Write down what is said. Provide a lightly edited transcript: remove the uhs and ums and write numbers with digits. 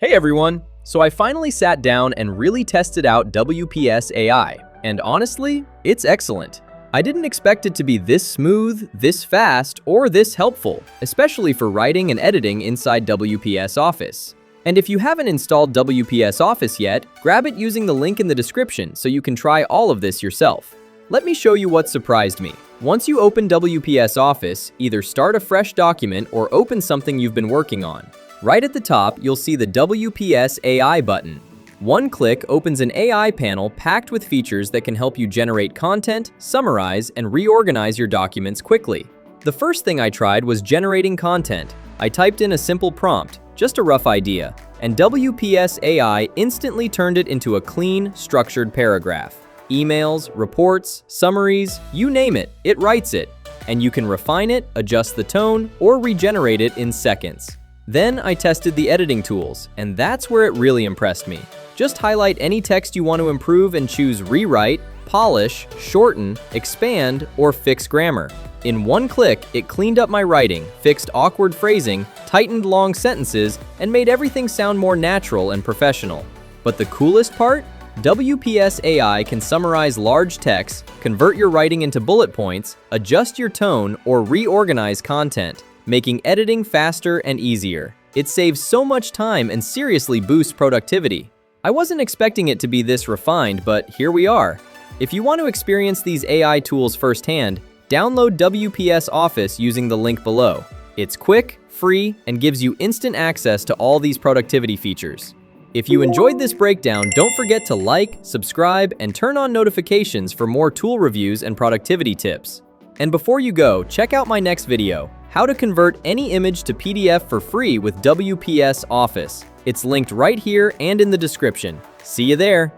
Hey everyone! So I finally sat down and really tested out WPS AI, and honestly, it's excellent. I didn't expect it to be this smooth, this fast, or this helpful, especially for writing and editing inside WPS Office. And if you haven't installed WPS Office yet, grab it using the link in the description so you can try all of this yourself. Let me show you what surprised me. Once you open WPS Office, either start a fresh document or open something you've been working on. Right at the top, you'll see the WPS AI button. One click opens an AI panel packed with features that can help you generate content, summarize, and reorganize your documents quickly. The first thing I tried was generating content. I typed in a simple prompt, just a rough idea, and WPS AI instantly turned it into a clean, structured paragraph. Emails, reports, summaries, you name it, it writes it. And you can refine it, adjust the tone, or regenerate it in seconds. Then I tested the editing tools, and that's where it really impressed me. Just highlight any text you want to improve and choose Rewrite, Polish, Shorten, Expand, or Fix Grammar. In one click, it cleaned up my writing, fixed awkward phrasing, tightened long sentences, and made everything sound more natural and professional. But the coolest part? WPS AI can summarize large text, convert your writing into bullet points, adjust your tone, or reorganize content, making editing faster and easier. It saves so much time and seriously boosts productivity. I wasn't expecting it to be this refined, but here we are. If you want to experience these AI tools firsthand, download WPS Office using the link below. It's quick, free, and gives you instant access to all these productivity features. If you enjoyed this breakdown, don't forget to like, subscribe, and turn on notifications for more tool reviews and productivity tips. And before you go, check out my next video, how to convert any image to PDF for free with WPS Office. It's linked right here and in the description. See you there!